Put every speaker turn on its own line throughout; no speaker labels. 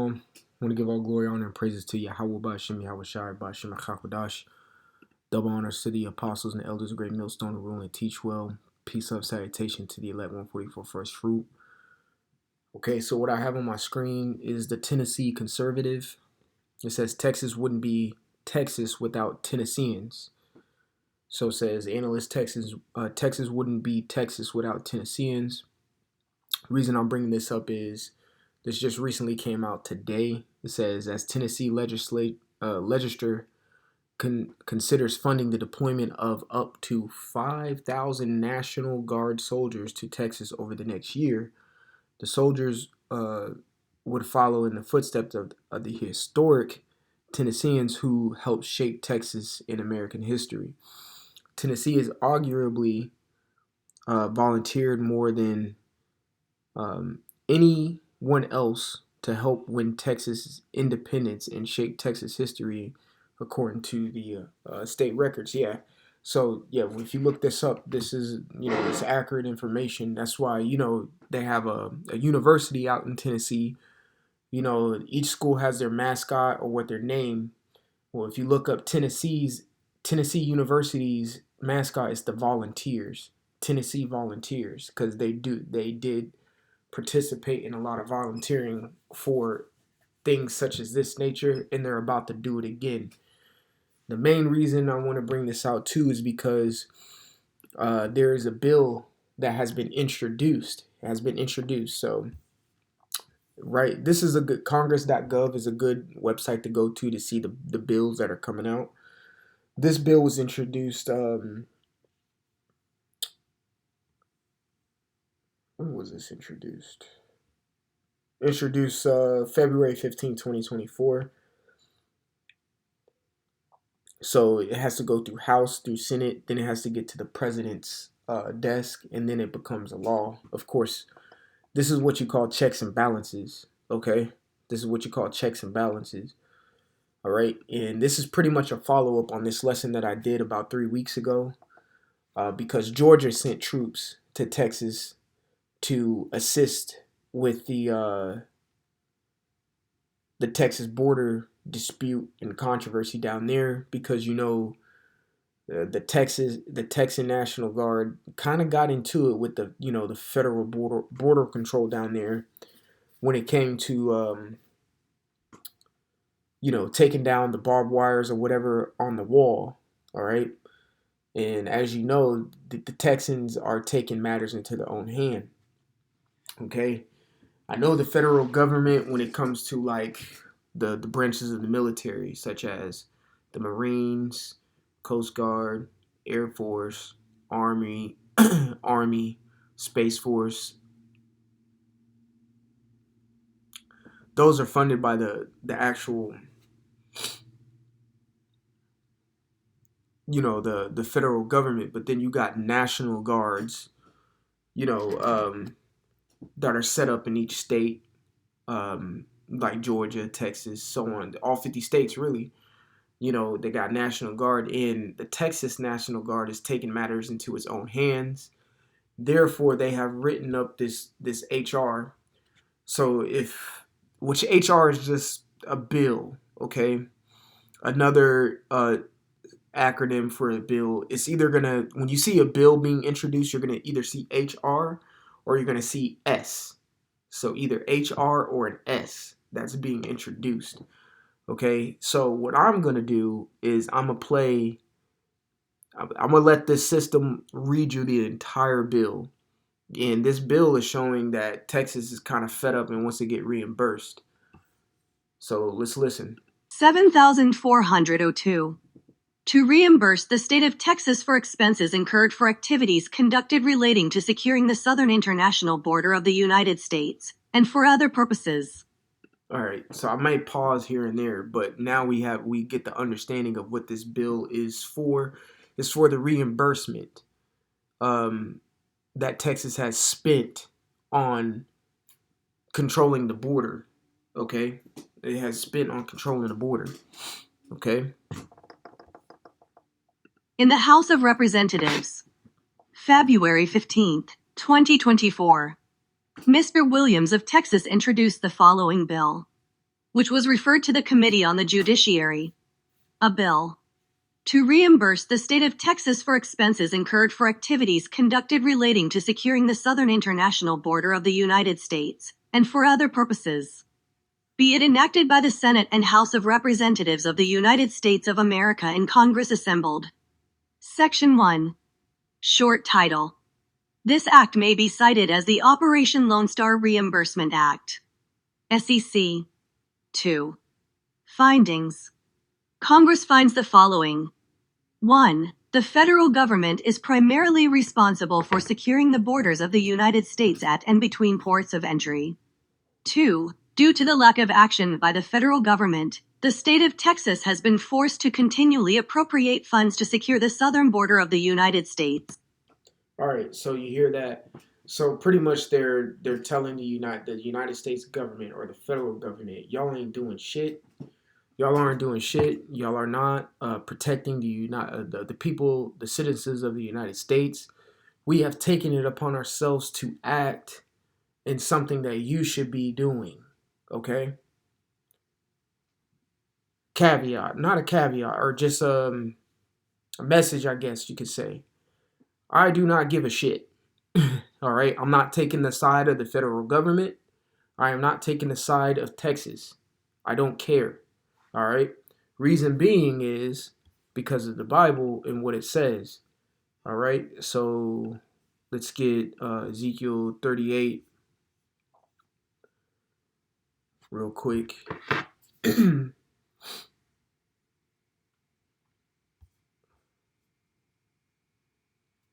I want to give all glory, honor, and praises to Yahweh Bashim, Yahweh Shai Bashim, Chakodash. Double honors to the apostles and elders of Great Millstone who rule and teach well. Peace of salutation to the elect 144 first fruit. Okay, so what I have on my screen is the Tennessee Conservative. It says Texas wouldn't be Texas without Tennesseans. So it says analyst Texas wouldn't be Texas without Tennesseans. The reason I'm bringing this up is this just recently came out today. It says as Tennessee legislature considers funding the deployment of up to 5,000 National Guard soldiers to Texas over the next year, the soldiers would follow in the footsteps of the historic Tennesseans who helped shape Texas in American history. Tennessee has arguably volunteered more than anyone else to help win Texas independence and shape Texas history, according to the state records. Yeah. So yeah, if you look this up, this is it's accurate information. That's why they have a university out in Tennessee. Each school has their mascot or what their name. Well, if you look up Tennessee University's mascot is the Volunteers, Tennessee Volunteers, because they did participate in a lot of volunteering for things such as this nature, and they're about to do it again. The main reason I want to bring this out too is because there is a bill that has been introduced. So, right, this is a good Congress.gov is a good website to go to see the bills that are coming out. This bill was introduced. When was this introduced? Introduced February 15, 2024. So it has to go through House, through Senate, then it has to get to the president's desk, and then it becomes a law. Of course, this is what you call checks and balances, okay? This is what you call checks and balances, all right? And this is pretty much a follow-up on this lesson that I did about 3 weeks ago, because Georgia sent troops to Texas to assist with the Texas border dispute and controversy down there, because the Texan National Guard kind of got into it with the federal border control down there when it came to taking down the barbed wires or whatever on the wall, all right? And as you know, the Texans are taking matters into their own hand. Okay, I know the federal government, when it comes to like the branches of the military, such as the Marines, Coast Guard, Air Force, Army, Space Force, those are funded by the actual, the federal government. But then you got National Guards, that are set up in each state, like Georgia, Texas, so on. All 50 states, really. They got National Guard, and the Texas National Guard is taking matters into its own hands. Therefore, they have written up this HR. So which HR is just a bill, okay? Another acronym for a bill. It's either when you see a bill being introduced, you're gonna either see HR or you're gonna see S. So either HR or an S that's being introduced. Okay, so what I'm going to do is I'm going to let this system read you the entire bill. And this bill is showing that Texas is kind of fed up and wants to get reimbursed. So let's listen.
7,402. To reimburse the state of Texas for expenses incurred for activities conducted relating to securing the southern international border of the United States, and for other purposes.
All right, so I might pause here and there, but now we get the understanding of what this bill is for. It's for the reimbursement that Texas has spent on controlling the border. Okay, it has spent on controlling the border. Okay.
In the House of Representatives, February 15th, 2024. Mr. Williams of Texas introduced the following bill. which was referred to the Committee on the Judiciary. A bill to reimburse the state of Texas for expenses incurred for activities conducted relating to securing the southern international border of the United States, and for other purposes. Be it enacted by the Senate and House of Representatives of the United States of America in Congress assembled. Section 1. Short title. This act may be cited as the Operation Lone Star Reimbursement Act. SEC. 2. Findings. Congress finds the following. 1. The federal government is primarily responsible for securing the borders of the United States at and between ports of entry. 2. Due to the lack of action by the federal government, the state of Texas has been forced to continually appropriate funds to secure the southern border of the United States.
All right, so you hear that? So pretty much they're telling the United States government or the federal government, y'all ain't doing shit. Y'all aren't doing shit. Y'all are not protecting the people, the citizens of the United States. We have taken it upon ourselves to act in something that you should be doing. Okay? Caveat, not a caveat, or just a message, I guess you could say. I do not give a shit. All right? I'm not taking the side of the federal government. I am not taking the side of Texas. I don't care. All right. Reason being is because of the Bible and what it says. All right. So let's get Ezekiel 38 real quick.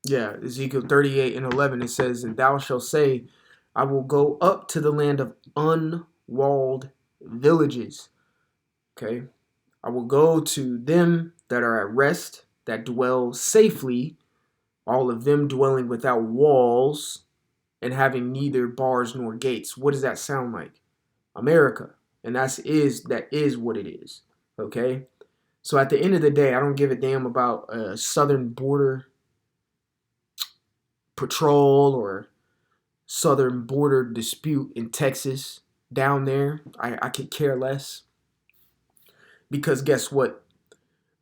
Yeah, Ezekiel 38 and 11, it says, "And thou shalt say, I will go up to the land of unwalled villages." Okay. I will go to them that are at rest, that dwell safely, all of them dwelling without walls and having neither bars nor gates. What does that sound like? America. And that is what it is. Okay? So at the end of the day, I don't give a damn about a southern border patrol or southern border dispute in Texas down there. I could care less. Because guess what?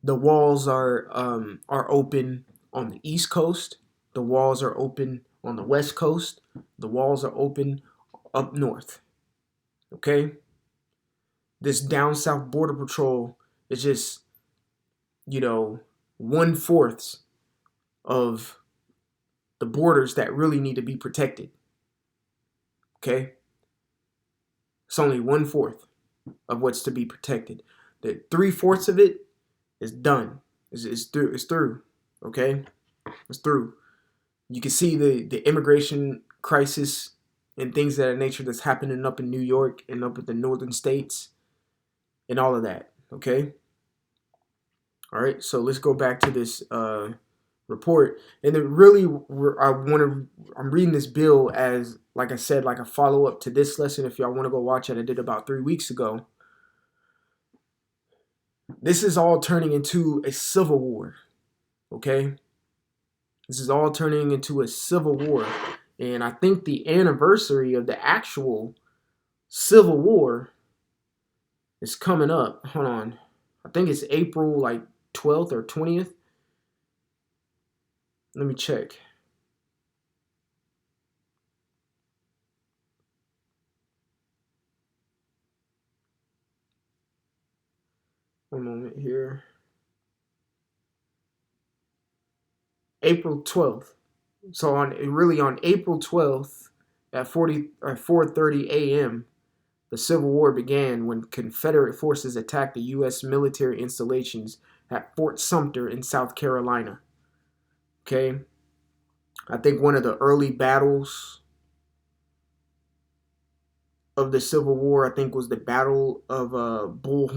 The walls are open on the East Coast. The walls are open on the West Coast. The walls are open up north. Okay? This down south border patrol is just, 1/4 of the borders that really need to be protected. Okay? It's only 1/4 of what's to be protected. The 3/4 of it is done. It's through. It's through. Okay? It's through. You can see the immigration crisis and things of that nature that's happening up in New York and up in the northern states and all of that. Okay? All right, so let's go back to this report. And then really, I'm reading this bill as, like I said, like a follow-up to this lesson. If y'all want to go watch it, I did about 3 weeks ago. This is all turning into a civil war. Okay? This is all turning into a civil war. And I think the anniversary of the actual civil war is coming up. Hold on. I think it's April 12th or 20th. Let me check. One moment here. April 12th. So on April 12th at 4:30 a.m., the Civil War began when Confederate forces attacked the U.S. military installations at Fort Sumter in South Carolina. Okay? I think one of the early battles of the Civil War, I think, was the Battle of Bull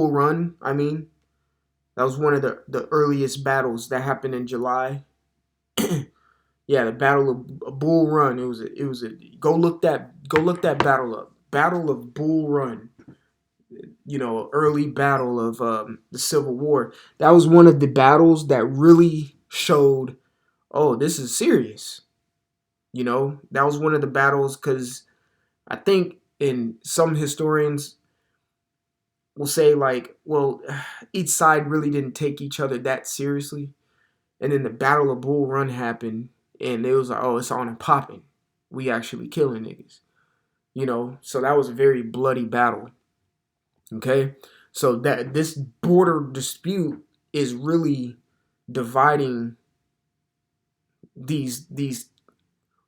Run, I mean. That was one of the earliest battles that happened in July. Yeah, the Battle of Bull Run. It was a go look that battle up. Battle of Bull Run. Early battle of the Civil War. That was one of the battles that really showed, oh, this is serious. That was one of the battles because I think in some historians will say like, well, each side really didn't take each other that seriously. And then the Battle of Bull Run happened, and it was like, oh, it's on and popping. We actually killing niggas. So that was a very bloody battle. Okay? So that this border dispute is really dividing these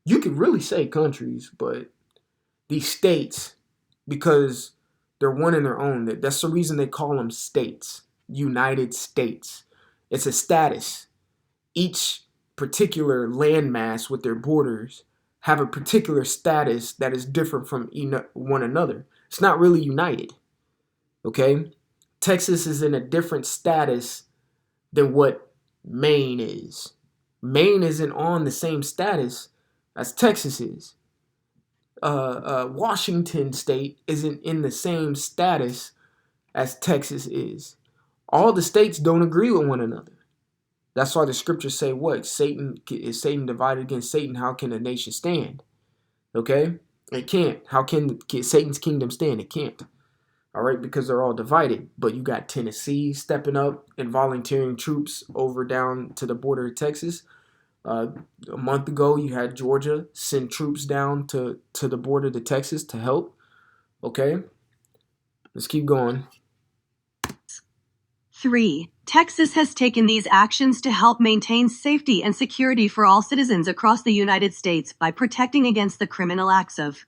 you could really say countries, but these states, because they're one in their own. That's the reason they call them states. United States. It's a status. Each particular landmass with their borders have a particular status that is different from one another. It's not really united. Okay? Texas is in a different status than what Maine is. Maine isn't on the same status as Texas is. Washington State isn't in the same status as Texas is. All the states don't agree with one another. That's why the scriptures say what? Satan divided against Satan? How can a nation stand? Okay? It can't. How can Satan's kingdom stand? It can't. All right, because they're all divided. But you got Tennessee stepping up and volunteering troops over down to the border of Texas. A month ago, you had Georgia send troops down to the border to Texas to help. Okay, let's keep going.
3. Texas has taken these actions to help maintain safety and security for all citizens across the United States by protecting against the criminal acts of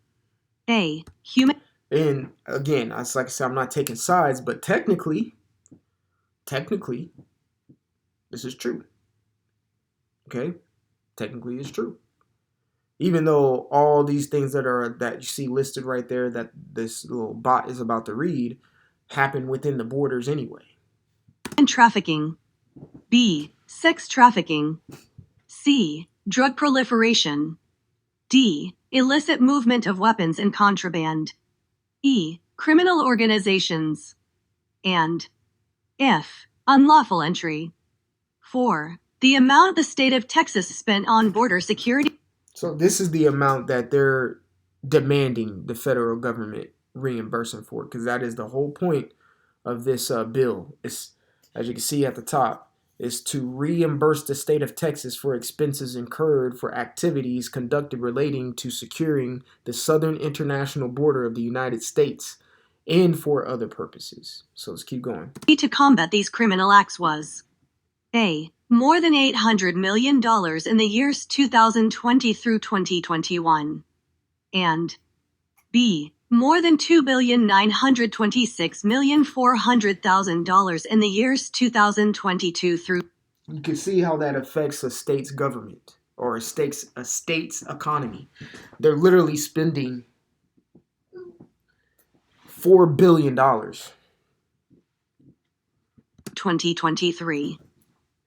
a. Human.
And again, like I said, I'm not taking sides, but technically, this is true. Okay, technically, it's true. Even though all these things that you see listed right there, that this little bot is about to read, happen within the borders anyway.
Trafficking. B. Sex trafficking. C. Drug proliferation. D. Illicit movement of weapons and contraband. E. Criminal organizations. And F. Unlawful entry. 4. The amount the state of Texas spent on border security.
So this is the amount that they're demanding the federal government reimbursing for, because that is the whole point of this bill. It's, as you can see at the top, is to reimburse the state of Texas for expenses incurred for activities conducted relating to securing the southern international border of the United States and for other purposes. So let's keep going.
To combat these criminal acts was A. More than $800 million in the years 2020 through 2021. And B. More than $2,926,400,000 in the years 2022 through.
You can see how that affects a state's government or a state's economy. They're literally spending $4 billion.
2023.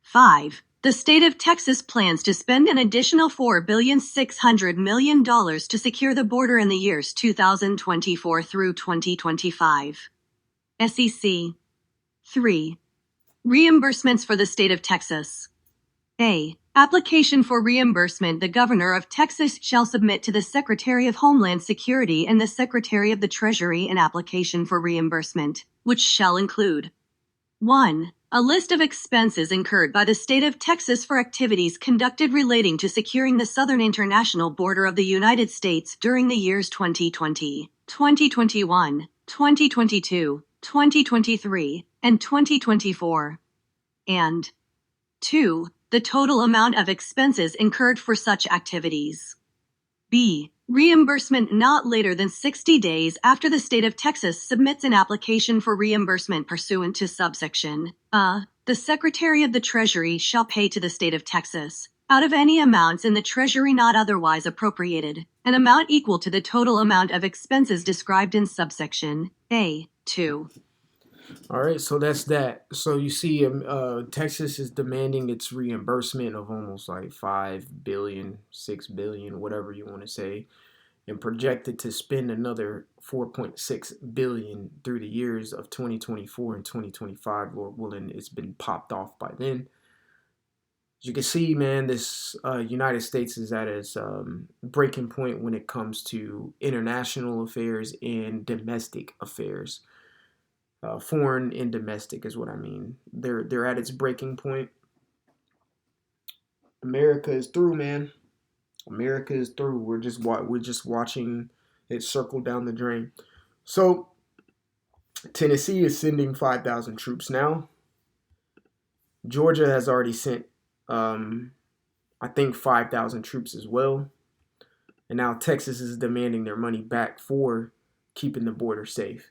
5. The state of Texas plans to spend an additional $4,600,000,000 to secure the border in the years 2024 through 2025. SEC. 3. Reimbursements for the state of Texas. A. Application for reimbursement. The Governor of Texas shall submit to the Secretary of Homeland Security and the Secretary of the Treasury an application for reimbursement, which shall include 1. A list of expenses incurred by the state of Texas for activities conducted relating to securing the southern international border of the United States during the years 2020, 2021, 2022, 2023, and 2024. And 2. The total amount of expenses incurred for such activities. B. Reimbursement not later than 60 days after the state of Texas submits an application for reimbursement pursuant to subsection A. The Secretary of the Treasury shall pay to the state of Texas, out of any amounts in the Treasury not otherwise appropriated, an amount equal to the total amount of expenses described in subsection A. 2.
All right, so that's that. So you see, Texas is demanding its reimbursement of almost like 5 billion, 6 billion, whatever you want to say, and projected to spend another 4.6 billion through the years of 2024 and 2025. Lord willing, it's been popped off by then. As you can see, man, this United States is at its breaking point when it comes to international affairs and domestic affairs. Foreign and domestic is what I mean. They're at its breaking point. America is through, man. America is through. We're just watching it circle down the drain. So Tennessee is sending 5,000 troops now. Georgia has already sent, I think, 5,000 troops as well. And now Texas is demanding their money back for keeping the border safe,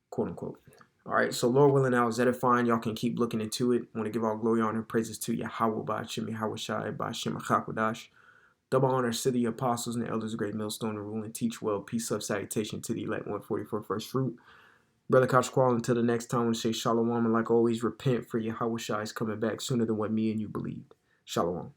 quote unquote. All right, so Lord willing, now is edifying. Y'all can keep looking into it. I want to give all glory, honor, and praises to Yahweh, Ba'Shem, Yahweh Shai, Ba'Shem, Chakwadash. Double honor to the apostles and the elders of great millstone to rule and teach well. Peace, love, salutation to the elect 144 first fruit. Brother Kosh Qual, until the next time, I want to say shalom. And like always, repent for Yahweh Shai is coming back sooner than what me and you believed. Shalom.